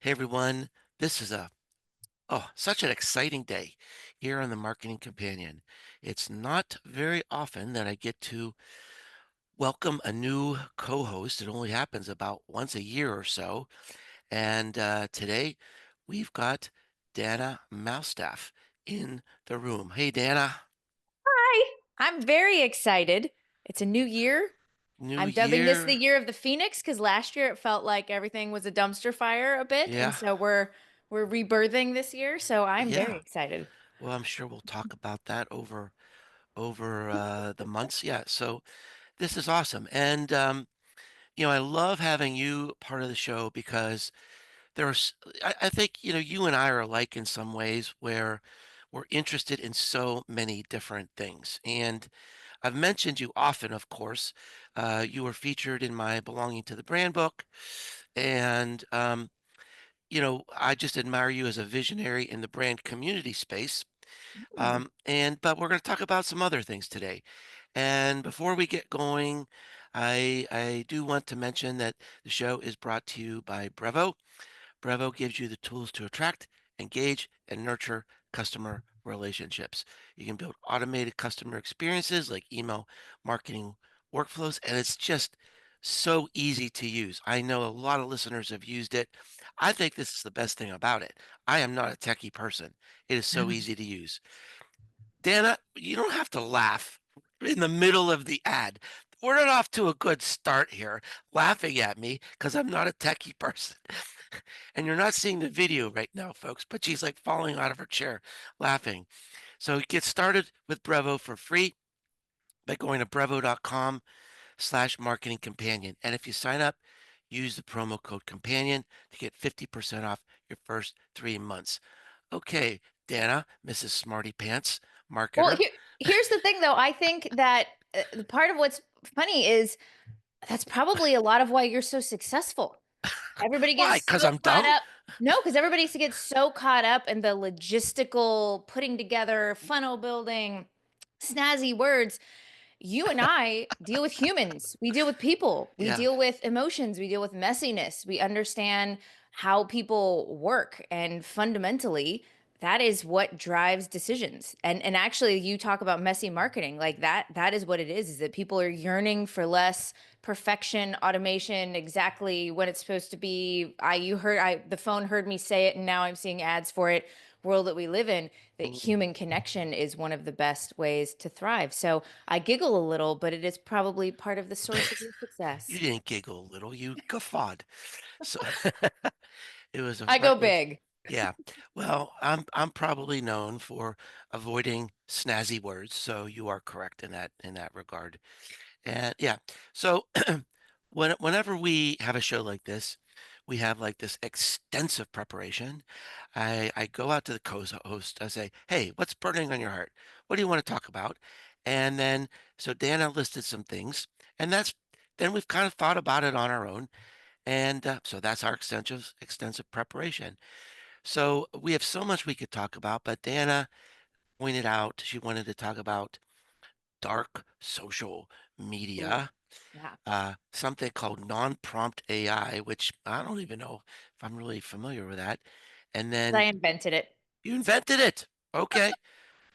Hey everyone, this is such an exciting day here on the Marketing Companion. It's not very often that I get to welcome a new co-host. It only happens about once a year or so. And today we've got Dana Malstaff in the room. Hey Dana, Hi, I'm very excited. It's a new year. new I'm dubbing this the year. year of the Phoenix because last year it felt like everything was a dumpster fire a bit, and Yeah, so we're rebirthing this year. So I'm very yeah. excited. Well, I'm sure we'll talk about that over the months. Yeah, so this is awesome. And I love having you part of the show because there's, I think, you and I are alike in some ways where we're interested in so many different things. And I've mentioned you often, of course. You were featured in my Belonging to the Brand book. And, I just admire you as a visionary in the brand community space. Ooh. But we're going to talk about some other things today. And before we get going, I do want to mention that the show is brought to you by Brevo. Brevo gives you the tools to attract, engage, and nurture customer relationships. You can build automated customer experiences like email marketing workflows, and it's just so easy to use. I know a lot of listeners have used it. I think this is the best thing about it. I am not a techie person. It is so easy to use. Dana, you don't have to laugh in the middle of the ad. We're not off to a good start here, laughing at me because I'm not a techie person. And you're not seeing the video right now, folks, but she's like falling out of her chair laughing. So get started with Brevo for free by going to brevo.com/marketing companion. And if you sign up, use the promo code companion to get 50% off your first 3 months. Okay, Dana, Mrs. Smarty Pants, Well, marketer. here's the thing, though. I think that the part of what's funny is that's probably a lot of why you're so successful. Everybody Why? gets Because so I'm caught dumb? up. No, because everybody gets so caught up in the logistical putting together, funnel building, snazzy words. You and I deal with humans. We deal with people. We Yeah. deal with emotions. We deal with messiness. We understand how people work. And fundamentally, that is what drives decisions. And actually you talk about messy marketing. Like that is what it is that people are yearning for less perfection, automation, exactly when it's supposed to be. The phone heard me say it and now I'm seeing ads for it. World that we live in, that Mm. human connection is one of the best ways to thrive. So I giggle a little, but it is probably part of the source of your You success. didn't giggle a little, you guffawed. So it was a I right. go big. Yeah. Well, I'm probably known for avoiding snazzy words, so you are correct in that regard. And yeah, so whenever we have a show like this, we have like this extensive preparation. I go out to the co-host. I say, "Hey, what's burning on your heart? What do you want to talk about?" And then so Dana listed some things, and then we've kind of thought about it on our own, and so that's our extensive preparation. So we have so much we could talk about, but Dana pointed out she wanted to talk about dark social Ooh, media, yeah. something called non-prompt AI, which I don't even know if I'm really familiar with that. And 'Cause I then invented it. you invented it. Okay,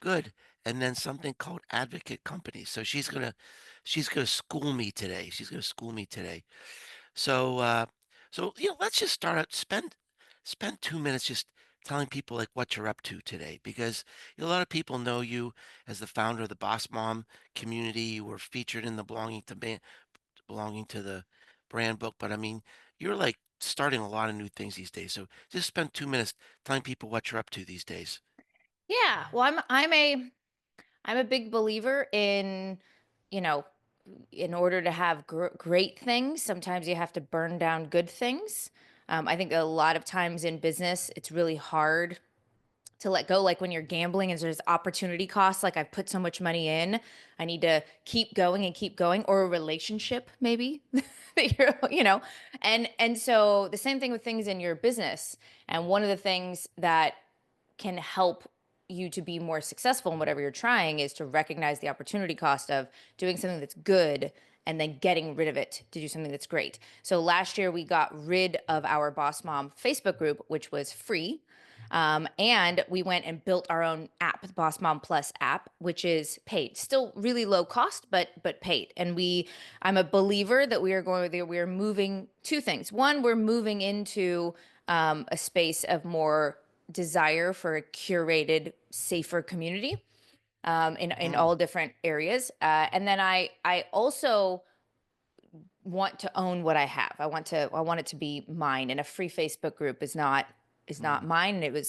good. And then something called advocate companies. So she's gonna school me today. She's gonna school me today. So, let's just start out. Spend 2 minutes just telling people like what you're up to today, because a lot of people know you as the founder of the Boss Mom community. You were featured in the Belonging to the Brand book, but I mean, you're like starting a lot of new things these days. So just spend 2 minutes telling people what you're up to these days. Yeah. Well, I'm a big believer in, you know, in order to have great things, sometimes you have to burn down good things. I think a lot of times in business, it's really hard to let go, like when you're gambling and there's opportunity costs, like I've put so much money in, I need to keep going and keep going, or a relationship maybe that and so the same thing with things in your business. And one of the things that can help you to be more successful in whatever you're trying is to recognize the opportunity cost of doing something that's good and then getting rid of it to do something that's great. So last year we got rid of our Boss Mom Facebook group, which was free. And we went and built our own app, the Boss Mom Plus app, which is paid, still really low cost, but paid. And I'm a believer that we are moving two things. One, we're moving into a space of more desire for a curated, safer community in Mm, all different areas. And then I also want to own what I have. I want it to be mine. And a free Facebook group is not mm, mine. And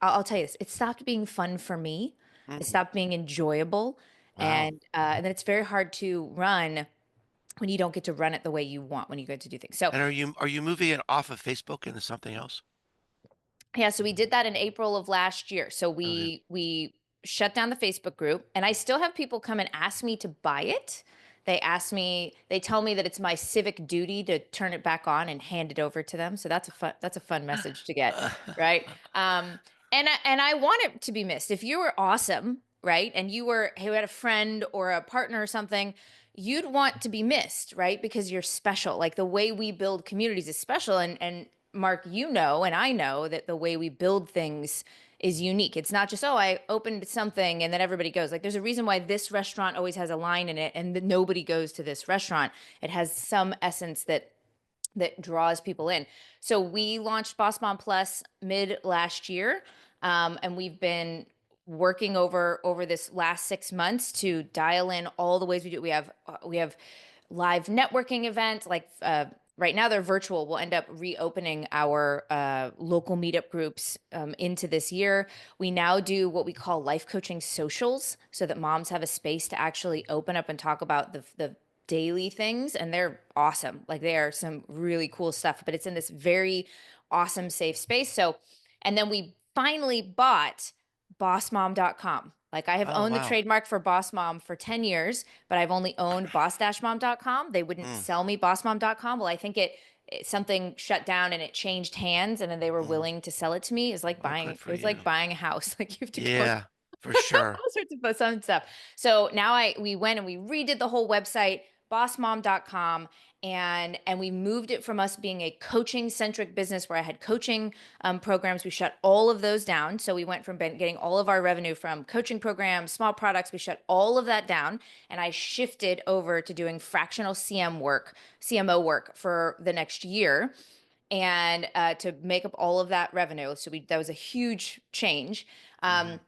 I'll tell you this, it stopped being fun for me. It mm. stopped being enjoyable. Wow. And then it's very hard to run when you don't get to run it the way you want when you get to do things. So And are you moving it off of Facebook into something else? yeah, so we did that in April of last year. So Okay. we shut down the Facebook group, and I still have people come and ask me to buy it. They tell me that it's my civic duty to turn it back on and hand it over to them. So that's a fun message to get, right? And I want it to be missed. If you were awesome, right, and you had a friend or a partner or something, you'd want to be missed, right? Because you're special. Like the way we build communities is special, and Mark, you know, and I know that the way we build things is unique. It's not just, oh, I opened something and then everybody goes. Like, there's a reason why this restaurant always has a line in it and nobody goes to this restaurant. It has some essence that draws people in. So we launched Boss Mom Plus mid last year, and we've been working over this last 6 months to dial in all the ways we do it. We have live networking events like right now they're virtual. We'll end up reopening our local meetup groups into this year. We now do what we call life coaching socials so that moms have a space to actually open up and talk about the daily things, and they're awesome. Like they are some really cool stuff, but it's in this very awesome safe space. So and then we finally bought bossmom.com. Like I have Oh, owned the wow. trademark for Boss Mom for 10 years, but I've only owned boss-mom.com. They wouldn't Mm, sell me bossmom.com. Well, I think something shut down and it changed hands, and then they were mm. willing to sell it to me. Oh, good It for was you. like buying a house. Like you have to go Yeah, for sure. all sorts of fun stuff. So now we went and we redid the whole website, bossmom.com, and we moved it from us being a coaching centric business where I had coaching programs. We shut all of those down. So we went from getting all of our revenue from coaching programs, small products. We shut all of that down, and I shifted over to doing fractional CMO work for the next year, and to make up all of that revenue. So that was a huge change. Mhm.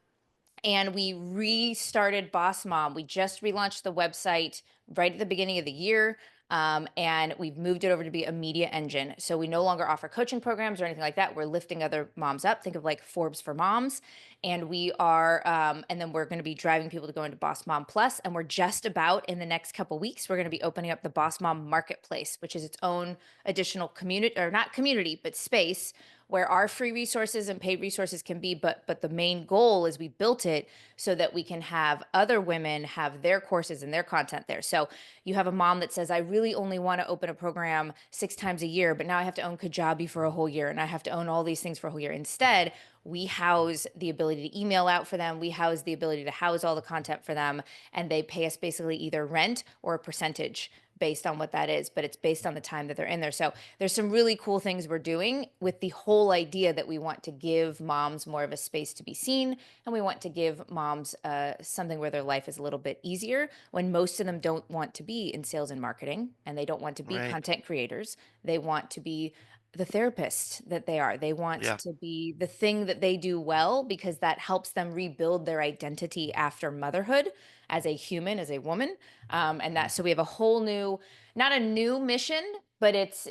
And we restarted Boss Mom. We just relaunched the website right at the beginning of the year. And we've moved it over to be a media engine. So we no longer offer coaching programs or anything like that. We're lifting other moms up. Think of like Forbes for moms. And and then we're going to be driving people to go into Boss Mom Plus. And we're just about in the next couple weeks, we're going to be opening up the Boss Mom Marketplace, which is its own additional community, or not community, but space where our free resources and paid resources can be. But the main goal is we built it so that we can have other women have their courses and their content there. So you have a mom that says, I really only want to open a program 6 times a year, but now I have to own Kajabi for a whole year and I have to own all these things for a whole year. Instead, we house the ability to email out for them. We house the ability to house all the content for them, and they pay us basically either rent or a percentage based on what that is, but it's based on the time that they're in there. So there's some really cool things we're doing with the whole idea that we want to give moms more of a space to be seen, and we want to give moms something where their life is a little bit easier when most of them don't want to be in sales and marketing, and they don't want to be Right. content creators. They want to be the therapist that they are. They want Yeah. to be the thing that they do well because that helps them rebuild their identity after motherhood as a human, as a woman. And Mm. that, so we have a whole new, not a new mission, but it's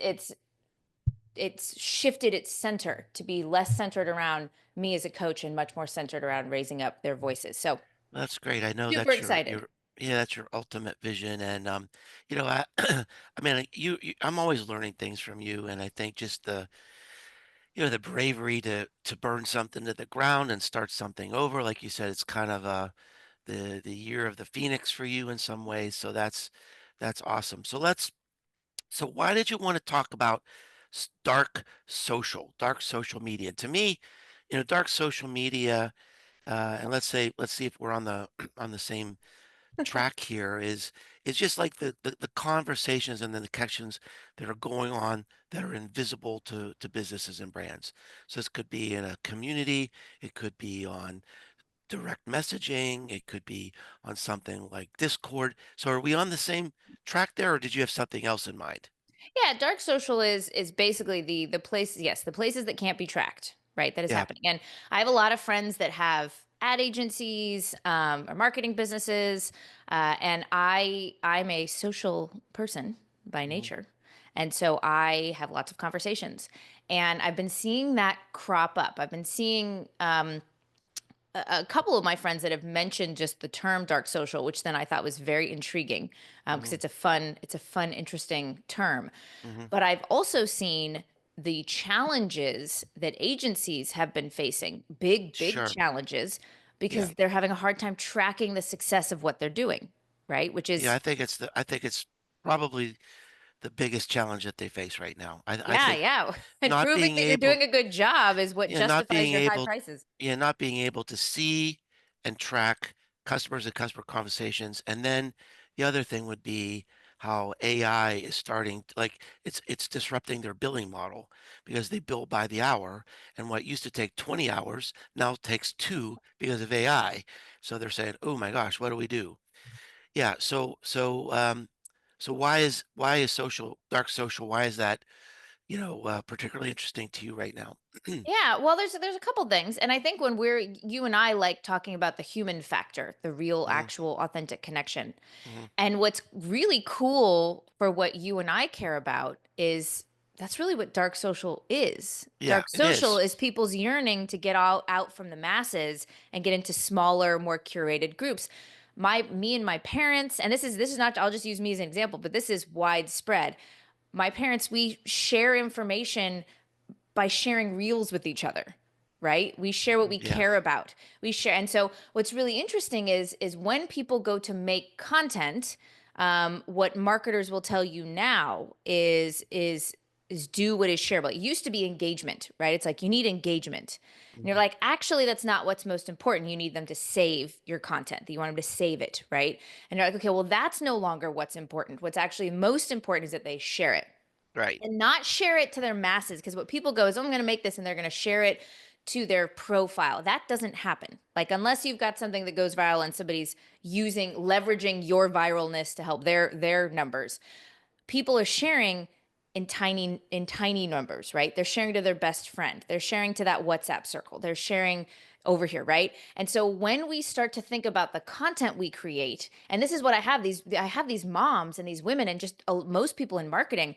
shifted its center to be less centered around me as a coach and much more centered around raising up their voices. So That's great. I know super that's excited. yeah, that's your ultimate vision. And I I mean, I'm always learning things from you, and I think just the bravery to burn something to the ground and start something over. Like you said, it's kind of the year of the phoenix for you in some ways. So that's awesome. So why did you want to talk about dark social media? To me, dark social media, and let's see if we're on the on the same track here is just like the conversations and then the connections that are going on that are invisible to businesses and brands. So this could be in a community, it could be on direct messaging, it could be on something like Discord. So are we on the same track there, or did you have something else in mind? Yeah, dark social is basically the places, yes, the places that can't be tracked, right? That is Yeah. happening. And I have a lot of friends that have ad agencies, or marketing businesses, and I'm a social person by Mhm, nature. And so I have lots of conversations. And I've been seeing that crop up. I've been seeing a couple of my friends that have mentioned just the term dark social, which then I thought was very intriguing, because mhm, it's a fun, interesting term. mhm. But I've also seen the challenges that agencies have been facing, big, big Sure. challenges, Yeah. because they're having a hard time tracking the success of what they're doing, right? Which Yeah, is, I think it's probably the biggest challenge that they face right now. I yeah, think yeah. And not proving being that you're able doing a good job is what yeah, not justifies being your high able prices. yeah, not being able to see and track customers and customer conversations. And then the other thing would be how AI is starting like it's disrupting their billing model because they bill by the hour, and what used to take 20 hours now takes 2 because of AI. So they're saying, "Oh my gosh, what do we do?" Yeah, so why is social dark social, why is that, particularly interesting to you right now? Yeah, well, there's a couple things, and I think when you and I like talking about the human factor, the real, Mhm, actual, authentic connection. mhm. And what's really cool for what you and I care about is that's really what dark social is. Yeah, Dark it social is. is people's yearning to get out from the masses and get into smaller, more curated groups. Me and my parents, and this is not, I'll just use me as an example, but this is widespread. My parents, we share information by sharing reels with each other, right? We share what we Yeah. care about. We share, and so what's really interesting is when people go to make content, what marketers will tell you now is do what is shareable. It used to be engagement, right? It's like you need engagement. And you're Mhm. like, actually, that's not what's most important. You need them to save your content. You want them to save it, right? And you're like, okay, well, that's no longer what's important. What's actually most important is that they share it Right. and not share it to their masses. Because what people go is, oh, I'm going to make this, and they're going to share it to their profile. That doesn't happen. Like, unless you've got something that goes viral and somebody's leveraging your viralness to help their numbers, people are sharing in tiny numbers, right? They're sharing to their best friend. They're sharing to that WhatsApp circle. They're sharing over here, right? And so when we start to think about the content we create, and this is what I have these moms and these women and just most people in marketing,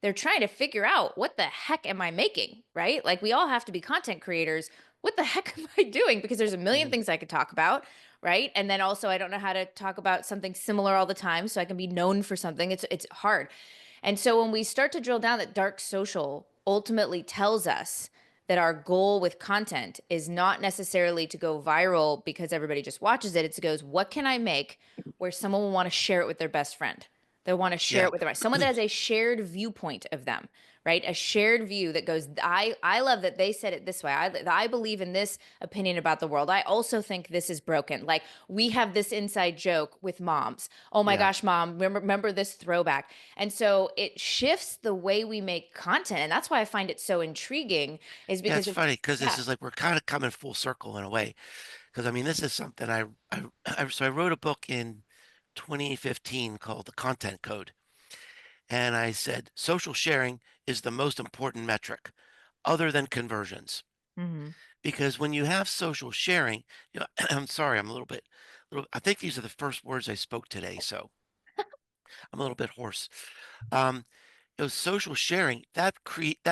they're trying to figure out what the heck am I making, right? Like we all have to be content creators. What the heck am I doing? Because there's a million Mhm. things I could talk about, right? And then also I don't know how to talk about something similar all the time so I can be known for something. It's hard. And so when we start to drill down, that dark social ultimately tells us that our goal with content is not necessarily to go viral because everybody just watches it. It goes, what can I make where someone will want to share it with their best friend? They want to share Yeah. it with someone that has a shared viewpoint of them, right? A shared view that goes, I love that they said it this way. I believe in this opinion about the world. I also think this is broken. Like we have this inside joke with moms. Oh my Yeah. gosh, mom, remember this throwback. And so it shifts the way we make content. And that's why I find it so intriguing is Yeah, it's because it's, funny because this yeah. is like we're kinda coming full circle in a way. Because I mean, this is something I wrote a book in 2015 called The Content Code, and I said, "Social sharing is the most important metric other than conversions." Hmm. Because when you have social sharing, I'm sorry, I'm a little I think these are the first words I spoke today, so I'm a little bit hoarse. Um, social sharing, that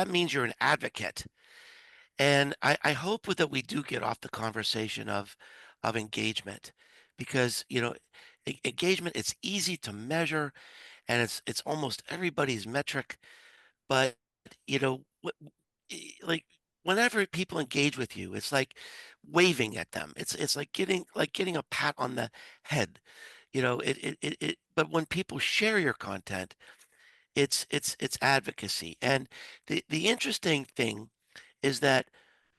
means you're an advocate. And I hope that we do get off the conversation of engagement because, engagement, it's easy to measure and it's almost everybody's metric. But, like whenever people engage with you, it's like waving at them. It's like getting a pat on the head. But when people share your content, it's advocacy. And the interesting thing is that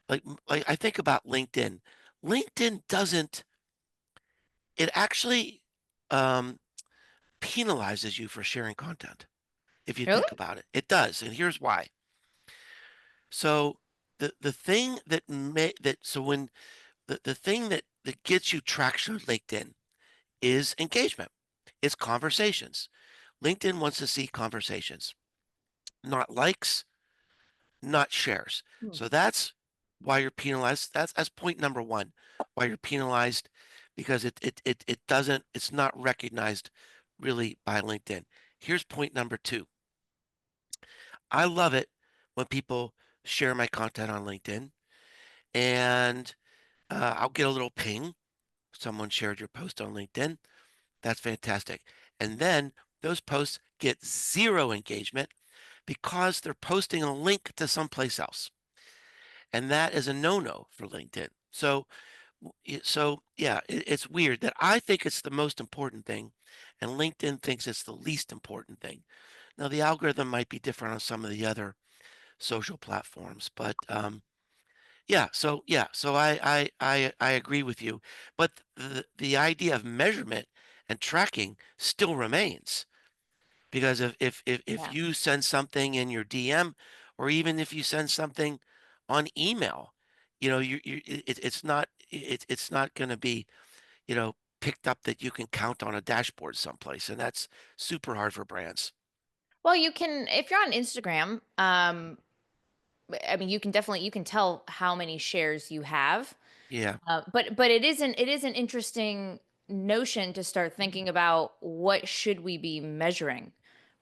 like I think about LinkedIn. LinkedIn doesn't it actually um, penalizes you for sharing content. If you Really? think about it, it does, and here's why. So the thing that may that so when the thing that gets you traction on LinkedIn is engagement. It's conversations. LinkedIn wants to see conversations, not likes, not shares. Hmm. So that's why you're penalized. That's point number one, why you're penalized, because it doesn't, it's not recognized really by LinkedIn. Here's point number two. I love it when people share my content on LinkedIn and I'll get a little ping. Someone shared your post on LinkedIn. That's fantastic. And then those posts get zero engagement because they're posting a link to someplace else. And that is a no-no for LinkedIn. So yeah, it's weird that I think it's the most important thing, and LinkedIn thinks it's the least important thing. Now, the algorithm might be different on some of the other social platforms, but so I agree with you. But the idea of measurement and tracking still remains. Because if Yeah. you send something in your DM, or even if you send something on email, it's not going to be, picked up that you can count on a dashboard someplace, and that's super hard for brands. Well, you can if you're on Instagram, I mean, you can tell how many shares you have. Yeah, But it is an interesting notion to start thinking about what should we be measuring,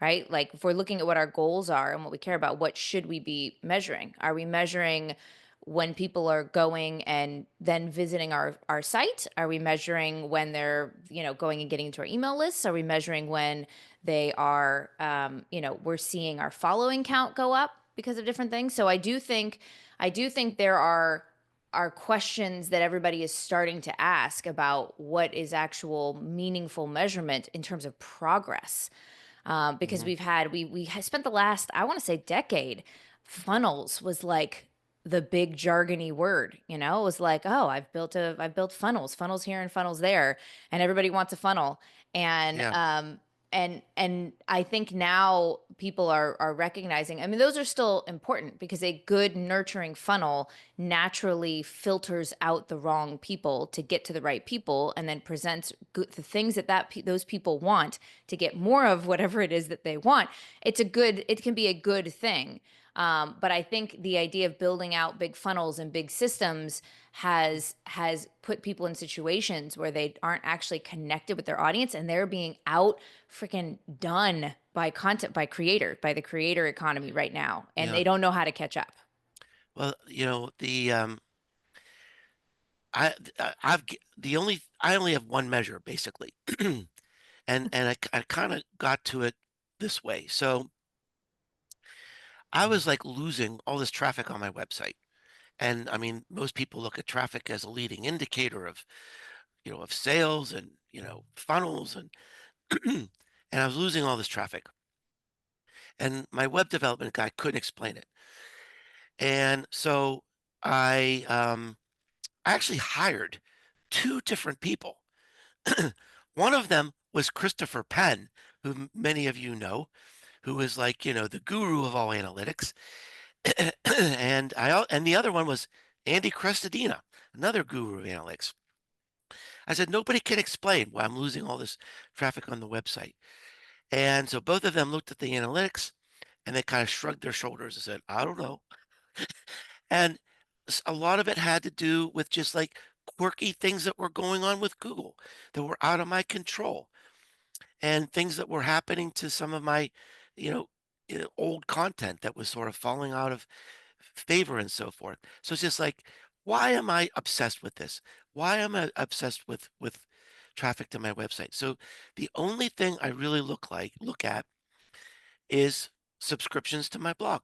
right? Like if we're looking at what our goals are and what we care about, what should we be measuring? Are we measuring when people are going and then visiting our site? Are we measuring when they're going and getting into our email lists? Are we measuring when they are we're seeing our following count go up because of different things? So I do think there are questions that everybody is starting to ask about what is actual meaningful measurement in terms of progress. Because mhm, we spent the last, I want to say, decade. Funnels was like the big jargony word. It was like, oh, I've built funnels here and funnels there, and everybody wants a funnel. And yeah, and I think now people are recognizing. I mean, those are still important because a good nurturing funnel naturally filters out the wrong people to get to the right people, and then presents the things those people want to get more of whatever it is that they want. It can be a good thing. But I think the idea of building out big funnels and big systems has put people in situations where they aren't actually connected with their audience, and they're being out freaking done by the creator economy right now, and yeah. they don't know how to catch up. Well, I only have one measure basically, and I kind of got to it this way. So I was like losing all this traffic on my website. And I mean, most people look at traffic as a leading indicator of, of sales and, funnels and I was losing all this traffic. And my web development guy couldn't explain it. And so I actually hired two different people. One of them was Christopher Penn, who many of you know, who is like, the guru of all analytics. And the other one was Andy Crestodina, another guru of analytics. I said, nobody can explain why I'm losing all this traffic on the website. And so both of them looked at the analytics and they kind of shrugged their shoulders and said, I don't know. And a lot of it had to do with just like quirky things that were going on with Google that were out of my control, and things that were happening to some of my, you know, old content that was sort of falling out of favor and so forth. So it's just like, why am I obsessed with this? Why am I obsessed with traffic to my website? So the only thing I really look at is subscriptions to my blog.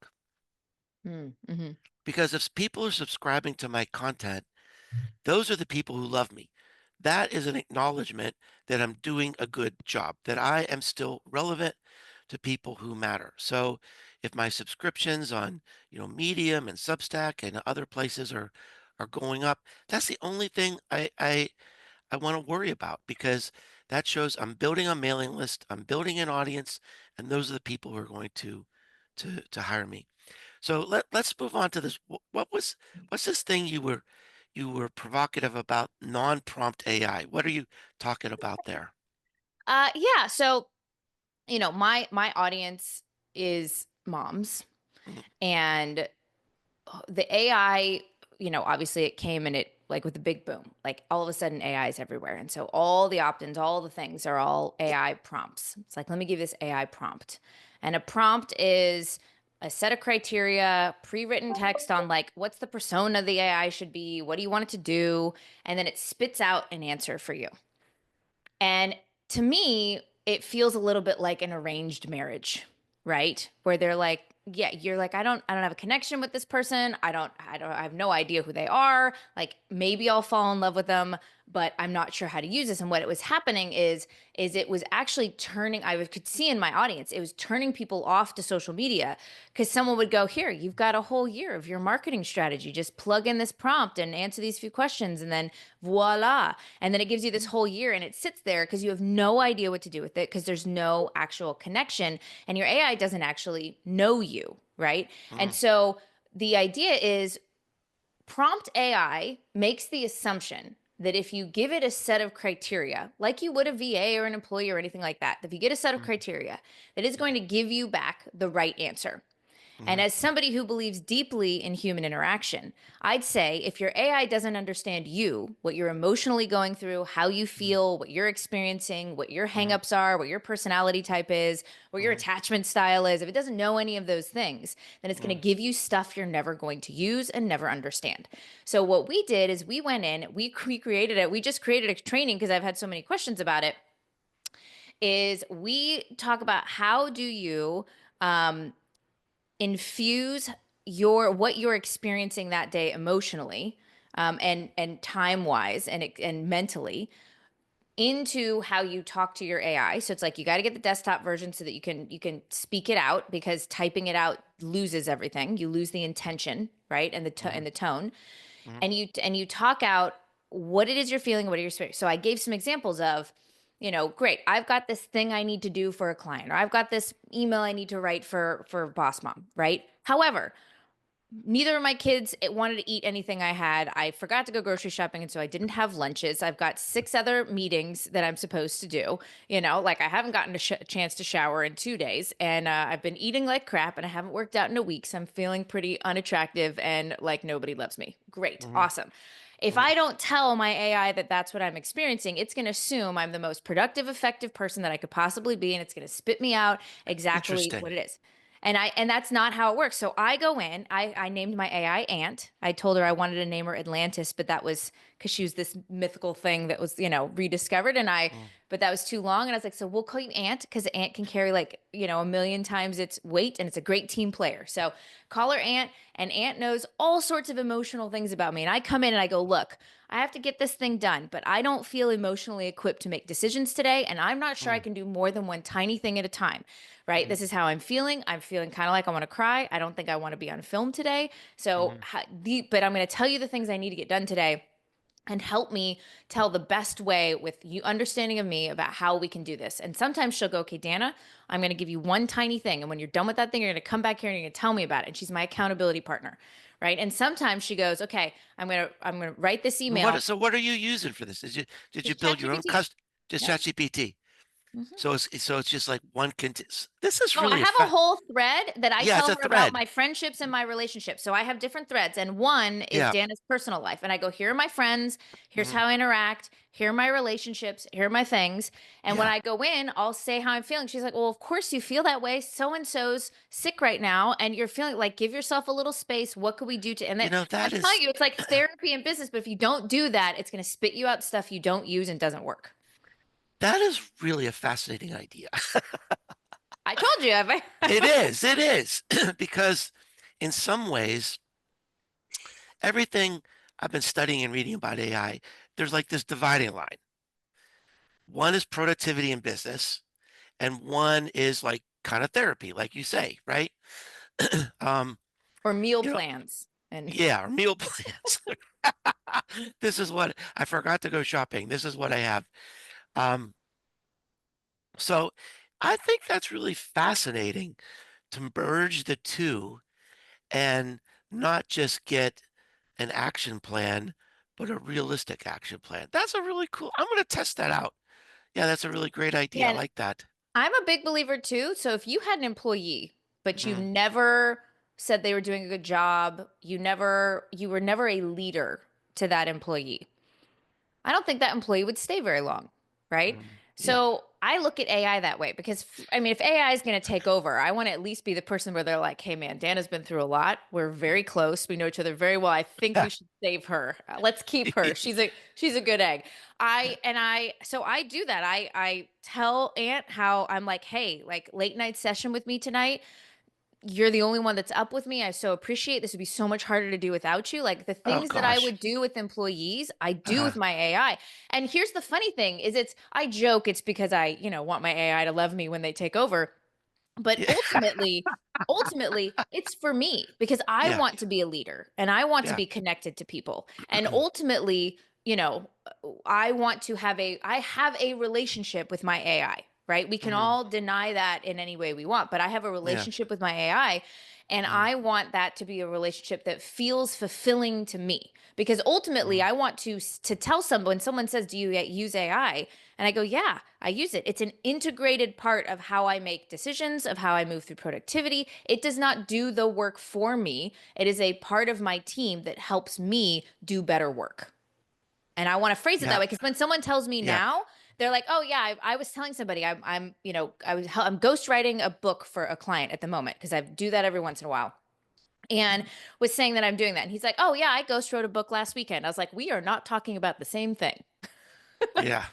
Mm-hmm. Because if people are subscribing to my content, those are the people who love me. That is an acknowledgement that I'm doing a good job, that I am still relevant to people who matter. So if my subscriptions on, Medium and Substack and other places are going up, that's the only thing I want to worry about, because That shows I'm building a mailing list, I'm building an audience, and those are the people who are going to hire me. So let's move on to this. What's this thing you were provocative about non-prompt AI? What are you talking about there? Yeah. So, my audience is moms, Mhm, and the AI, obviously it came and it like with a big boom. Like all of a sudden AI is everywhere. And so all the opt-ins, all the things are all AI prompts. It's like, let me give you this AI prompt. And a prompt is a set of criteria, pre-written text on like what's the persona the AI should be, what do you want it to do, and then it spits out an answer for you. And to me, it feels a little bit like an arranged marriage, right? Where they're like, yeah, you're like, I don't have a connection with this person. I have no idea who they are. Like maybe I'll fall in love with them, but I'm not sure how to use this. And what it was happening is it was actually turning, could see in my audience, it was turning people off to social media because someone would go, here, you've got a whole year of your marketing strategy. Just plug in this prompt and answer these few questions, and then voila. And then it gives you this whole year and it sits there because you have no idea what to do with it because there's no actual connection and your AI doesn't actually know you, right? And mhm, so the idea is prompt AI makes the assumption that if you give it a set of criteria, like you would a VA or an employee or anything like that, if you get a set of mhm, criteria, that is going to give you back the right answer. And mhm, as somebody who believes deeply in human interaction, I'd say if your AI doesn't understand you, what you're emotionally going through, how you mhm, feel, what you're experiencing, what your mhm, hangups are, what your personality type is, what your mhm, attachment style is, if it doesn't know any of those things, then it's going to mhm, give you stuff you're never going to use and never understand. So what we did is we went in, we created it. We just created a training because I've had so many questions about it. Is we talk about how do you um, infuse your what you're experiencing that day emotionally, and time wise and mentally into how you talk to your AI. So it's like you got to get the desktop version so that you can speak it out because typing it out loses everything. You lose the intention, right? And mhm, the tone. mhm, And you talk out what it is you're feeling, what are your experience. So I gave some examples of, great, I've got this thing I need to do for a client, or I've got this email I need to write for boss mom, right? However, neither of my kids wanted to eat anything I had. I forgot to go grocery shopping, and so I didn't have lunches. I've got 6 other meetings that I'm supposed to do. Like I haven't gotten a chance to shower in 2 days, and I've been eating like crap, and I haven't worked out in a week. So I'm feeling pretty unattractive and like nobody loves me. Great, mhm, awesome. If mhm. I don't tell my AI that that's what I'm experiencing, it's going to assume I'm the most productive, effective person that I could possibly be, and it's going to spit me out exactly Interesting. what it is. And that's not how it works. So I go in, I named my AI Ant. I told her I wanted to name her Atlantis, but that was because she was this mythical thing that was, rediscovered. Mm, But that was too long. And I was like, so we'll call you Ant because Ant can carry like, a million times its weight and it's a great team player. So call her Ant, and Ant knows all sorts of emotional things about me. And I come in and I go, look, I have to get this thing done, but I don't feel emotionally equipped to make decisions today. And I'm not sure I mm, can do more than one tiny thing at a time, right? mhm, This is how I'm feeling. I'm feeling kind of like I want to cry. I don't think I want to be on film today. So, mhm, but I'm going to tell you the things I need to get done today and help me tell the best way with you understanding of me about how we can do this. And sometimes she'll go, okay, Dana, I'm going to give you one tiny thing. And when you're done with that thing, you're going to come back here and you're going to tell me about it. And she's my accountability partner. Right. And sometimes she goes, okay, I'm going to write this And email. so what are you using for this? Did you Just build chat your own GPT. custom just Yep. ChatGPT? Mhm. So it's just like one this is Oh, I really a have a fact. whole thread that I Yeah, it's tell a her about thread. my friendships and my relationships. So I have different threads, and one is Yeah. Dana's personal life. And I go, here are my friends, here's Mhm. how I interact, here are my relationships, here are my things. And when Yeah. I go in, I'll say how I'm feeling. She's like, well, of course you feel that way. So and so's sick right now, and you're feeling like give yourself a little space. What could we do to? And then I'm That telling is you, it's like therapy and business. But if you don't do that, it's going to spit you out stuff you don't use and doesn't work. that is really a fascinating idea. I told you, have I? It is, because in some ways, everything I've been studying and reading about AI, there's like this dividing line. One is productivity in business, and one is like kind of therapy, like you say, right? um, Or meal you know, plans. And yeah, or meal plans. This is what I forgot to go shopping. This is what I have. Um, So I think that's really fascinating to merge the two and not just get an action plan, but a realistic action plan. That's a really cool. I'm going to test that out. Yeah, that's a really great idea. Yeah, I and like that. I'm a big believer too. So if you had an employee, but you Mm, never said they were doing a good job, you were never a leader to that employee, I don't think that employee would stay very long, right? yeah. So I look at AI that way because, I mean, if AI is going to take over, I want to at least be the person where they're like, hey, man, Dana's been through a lot. We're very close. We know each other very well. I think we should save her. Let's keep her. She's a good egg. So I do that. I tell Aunt how I'm like, hey, like late night session with me tonight, you're the only one that's up with me. I so appreciate this would be so much harder to do without you. Like the Oh things that I gosh. would do with employees, I do Uh, with my AI. And here's the funny thing is I joke it's because I, want my AI to love me when they take over. But yeah. ultimately, it's for me because I Yeah. want to be a leader and I want to Yeah. be connected to people. And ultimately, I have a relationship with my AI, right? We can Mhm. all deny that in any way we want, but I have a Yeah. relationship with my AI and Mhm. I want that to be a relationship that feels fulfilling to me because ultimately Mhm. I want to tell someone says, "Do you use AI?" And I go, "Yeah, I use it. It's an integrated part of how I make decisions, of how I move through productivity. It does not do the work for me. It is a part of my team that helps me do better work." And I want to phrase it that Yeah. way because when someone tells me Yeah. now, they're like, "Oh yeah, I was telling somebody I'm ghostwriting a book for a client at the moment because I do that every once in a while." And was saying that I'm doing that. And he's like, "Oh yeah, I ghost wrote a book last weekend." I was like, "We are not talking about the same thing." Yeah.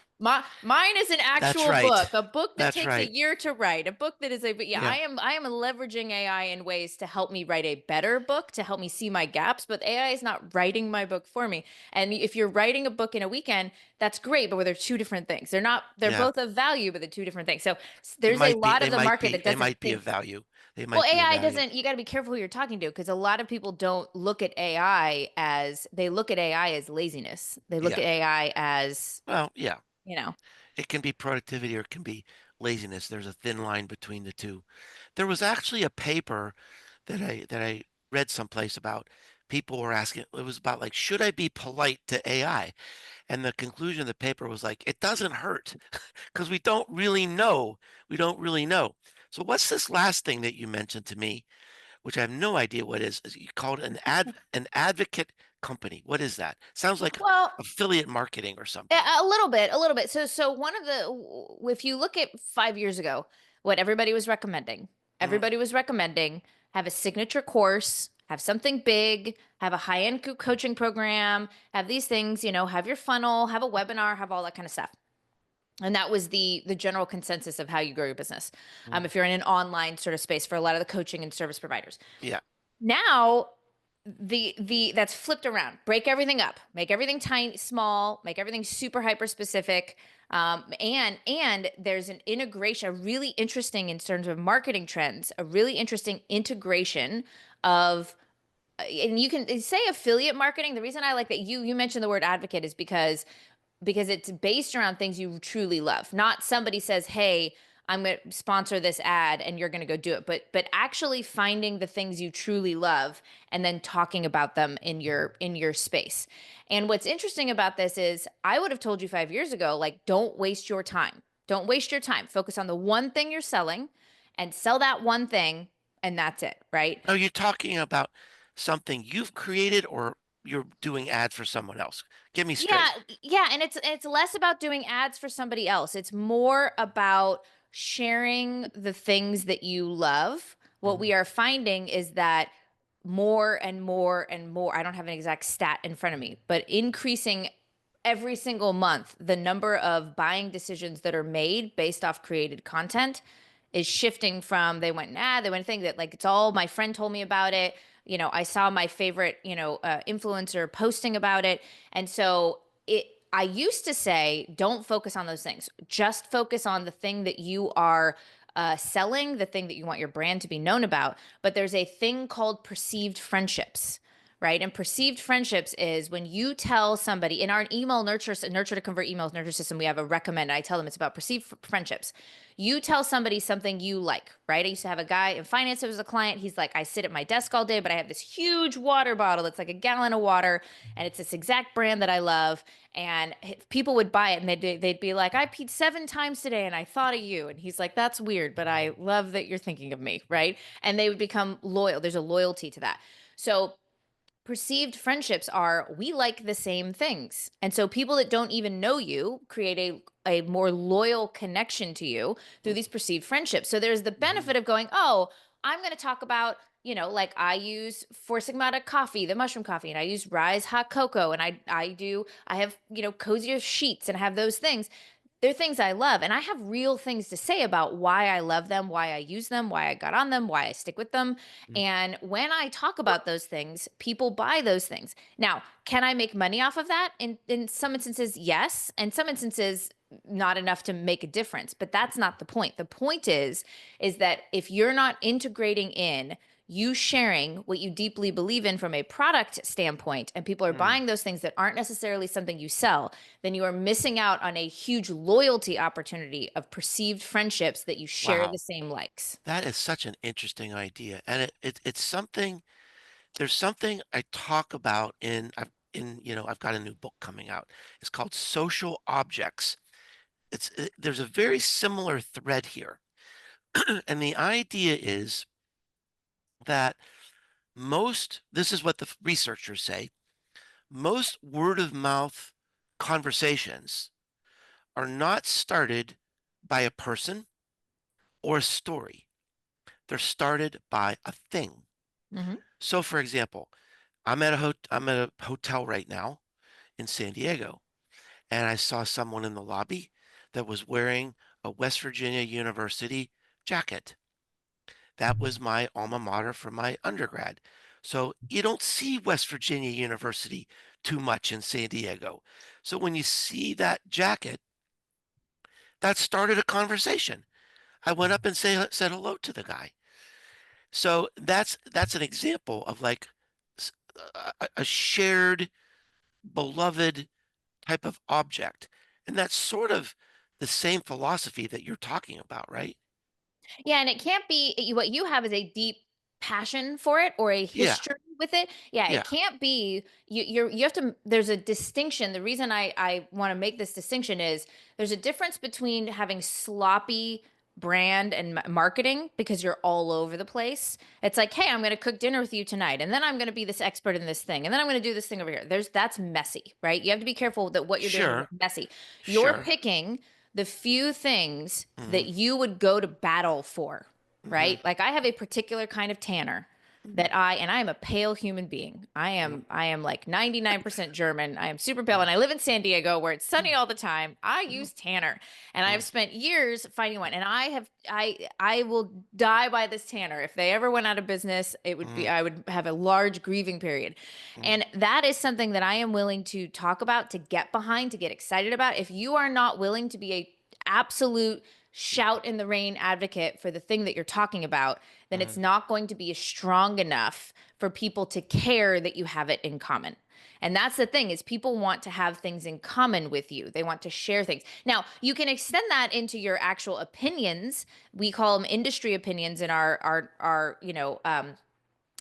Mine is an That's actual right. book, a book that That's takes a right. year to write, a book that is a but yeah, Yeah. I am leveraging AI in ways to help me write a better book, to help me see my gaps, but AI is not writing my book for me. And if you're writing a book in a weekend, that's great, but they're two different things. They're Yeah. both of value, but they're two different things. So It there's a might be lot they of the might market be that they doesn't might be of think value. They well, might be of AI value. doesn't, you got to be careful who you're talking to because a lot of people don't look at AI as, they look at AI as laziness. They look Yeah. at AI as, Well, yeah. you know, It can be productivity or it can be laziness. There's a thin line between the two. There was actually a paper that I read someplace about people were asking, it was about like, should I be polite to AI? And the conclusion of the paper was like, it doesn't hurt because we don't really know. We don't really know. So what's this last thing that you mentioned to me, which I have no idea what is you called an advocate company. What is that? Sounds like well, affiliate marketing or something. a little bit, a little bit. So one of if you look at 5 years ago, what Mm, everybody was recommending have a signature course, have something big, have a high-end coaching program, have these things, have your funnel, have a webinar, have all that kind of stuff. And that was the general consensus of how you grow your business. mm, If you're in an online sort of space for a lot of the coaching and service providers. yeah. Now the that's flipped around. Break everything up, make everything tiny small, make everything super hyper specific. And there's an integration, a really interesting in terms of marketing trends, a really interesting integration of and you can say affiliate marketing. The reason I like that you mentioned the word advocate is because it's based around things you truly love. Not somebody says, "Hey, I'm going to sponsor this ad and you're going to go do it." But actually finding the things you truly love and then talking about them in your space. And what's interesting about this is I would have told you 5 years ago like don't waste your time. Don't waste your time. Focus on the one thing you're selling and sell that one thing and that's it, right? Are you talking about something you've created or you're doing ad for someone else? Get me Yeah, straight. yeah, and it's less about doing ads for somebody else. It's more about sharing the things that you love. What Mm, we are finding is that more and more and more, I don't have an exact stat in front of me, but increasing every single month, the number of buying decisions that are made based off created content is shifting from they went think that like it's all my friend told me about it. I saw my favorite, influencer posting about it. And so I used to say, don't focus on those things. Just focus on the thing that you are selling, the thing that you want your brand to be known about. But there's a thing called perceived friendships, right? And perceived friendships is when you tell somebody in our email nurture to convert emails nurture system, we have a recommend. I tell them it's about perceived friendships. You tell somebody something you like, right? I used to have a guy in finance that was a client. He's like, I sit at my desk all day, but I have this huge water bottle that's like a gallon of water, and it's this exact brand that I love. And people would buy it, and they'd be like, I peed 7 times today, and I thought of you. And he's like, that's weird, but I love that you're thinking of me, right? And they would become loyal. There's a loyalty to that. So perceived friendships are we like the same things. And so people that don't even know you create a more loyal connection to you through these perceived friendships. So there's the Mm-hmm. benefit of going, oh, I'm going to talk about, like I use Four Sigmata coffee, the mushroom coffee, and I use Rise hot cocoa, and I have, cozier sheets and I have those things. They're things I love, and I have real things to say about why I love them, why I use them, why I got on them, why I stick with them. And when I talk about those things, people buy those things. Now, can I make money off of that? In some instances, yes. And some instances, not enough to make a difference. But that's not the point. The point is that if you're not integrating in you sharing what you deeply believe in from a product standpoint, and people are Mm. buying those things that aren't necessarily something you sell, then you are missing out on a huge loyalty opportunity of perceived friendships that you share the Wow. same likes. That is such an interesting idea. And it's something, there's something I talk about I've got a new book coming out. It's called Social Objects. There's a very similar thread here. And the idea is that this is what the researchers say, most word of mouth conversations are not started by a person or a story. They're started by a thing. Hmm. So, for example, I'm at a hotel right now in San Diego, and I saw someone in the lobby that was wearing a West Virginia University jacket. That was my alma mater for my undergrad. So you don't see West Virginia University too much in San Diego. So when you see that jacket, that started a conversation. I went up and said hello to the guy. So that's an example of like a shared beloved type of object. And that's sort of the same philosophy that you're talking about, right? Yeah, and it can't be what you have is a deep passion for it or a Yeah, history with it. Yeah, yeah, it can't be you have to there's a distinction. The reason I want to make this distinction is there's a difference between having sloppy brand and marketing because you're all over the place. It's like, "Hey, I'm going to cook dinner with you tonight, and then I'm going to be this expert in this thing, and then I'm going to do this thing over here." That's messy, right? You have to be careful that what you're doing is sure, messy. You're sure. picking the few things Hmm. that you would go to battle for, Hmm. right? Like I have a particular kind of tanner that and I am a pale human being. I am like 99% German. I am super pale and I live in San Diego where it's sunny all the time. I use tanner and I've spent years finding one and I will die by this tanner. If they ever went out of business, I would have a large grieving period. And that is something that I am willing to talk about, to get behind, to get excited about. If you are not willing to be a absolute shout in the rain advocate for the thing that you're talking about, then it's not going to be strong enough for people to care that you have it in common. And that's the thing is people want to have things in common with you. They want to share things. Now, you can extend that into your actual opinions. We call them industry opinions in our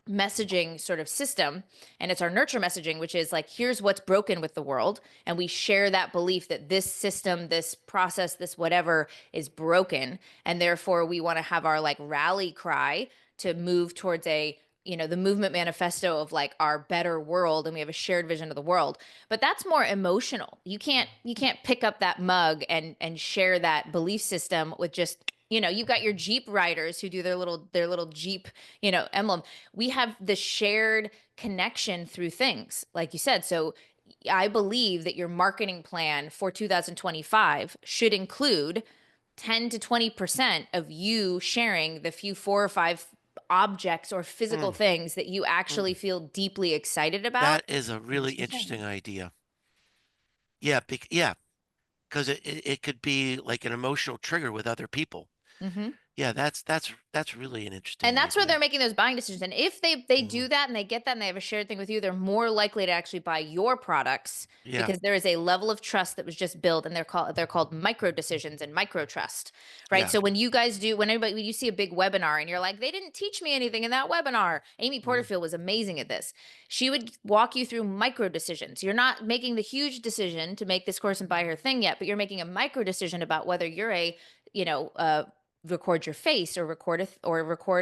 messaging sort of system, and it's our nurture messaging, which is like here's what's broken with the world, and we share that belief that this system, this process, this whatever is broken, and therefore we want to have our like rally cry to move towards the movement manifesto of like our better world, and we have a shared vision of the world. But that's more emotional. You can't pick up that mug and share that belief system with just you've got your Jeep riders who do their little Jeep emblem. We have the shared connection through things like you said. So I believe that your marketing plan for 2025 should include 10 to 20% of you sharing the few 4 or 5 objects or physical Mm. things that you actually Mm. feel deeply excited about That is a and really that you're interesting sharing. idea. Yeah, because it could be like an emotional trigger with other people. Mm-hmm. Yeah, that's really an interesting And that's where idea. they're making those buying decisions. And if they Mhm. do that and they get that and they have a shared thing with you, they're more likely to actually buy your products Yeah, because there is a level of trust that was just built, and they're called micro decisions and micro trust, right? yeah, So when you guys do when you see a big webinar and you're like, they didn't teach me anything in that webinar. Amy mhm, Porterfield was amazing at this. She would walk you through micro decisions. You're not making the huge decision to make this course and buy her thing yet, but you're making a micro decision about whether you're a you know, record your face or record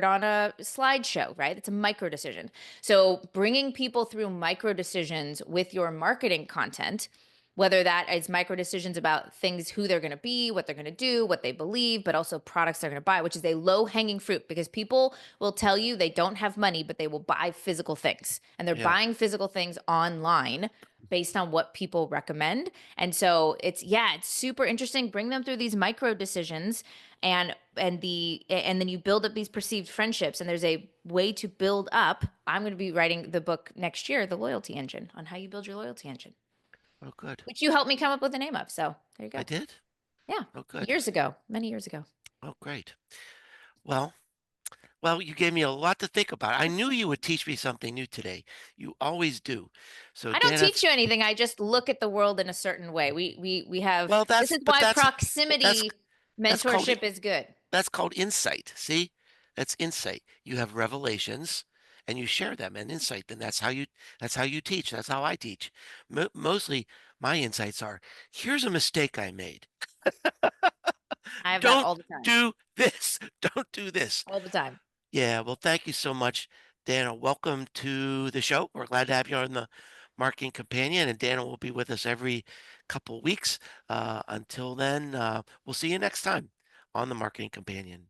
on a slideshow, right? It's a micro decision. So bringing people through micro decisions with your marketing content, whether that is micro decisions about things, who they're going to be, what they're going to do, what they believe, but also products they're going to buy, which is a low hanging fruit because people will tell you they don't have money, but they will buy physical things, and they're yeah. buying physical things online based on what people recommend. And so it's super interesting. Bring them through these micro decisions, and then you build up these perceived friendships, and there's a way to build up. I'm going to be writing the book next year, The Loyalty Engine, on how you build your loyalty engine, Oh, good. which you helped me come up with the name of. So there you I go. did? Yeah. Oh, good. Years ago, many years ago. Oh, great. Well well, you gave me a lot to think about. I knew you would teach me something new today. You always do. So, I don't Dan, teach you anything. I just look at the world in a certain way. We have well, this that's is but why that's proximity that's called mentorship is good. that's called insight. See? That's insight. You have revelations and you share them and insight. Then that's how you teach. That's how I teach. Mostly my insights are, here's a mistake I made. I have that Don't all the time. do this. Don't do this. All the time. Yeah, well, thank you so much, Dana. Welcome to the show. We're glad to have you on the Marketing Companion, and Dana will be with us every couple weeks. Until then, we'll see you next time on the Marketing Companion.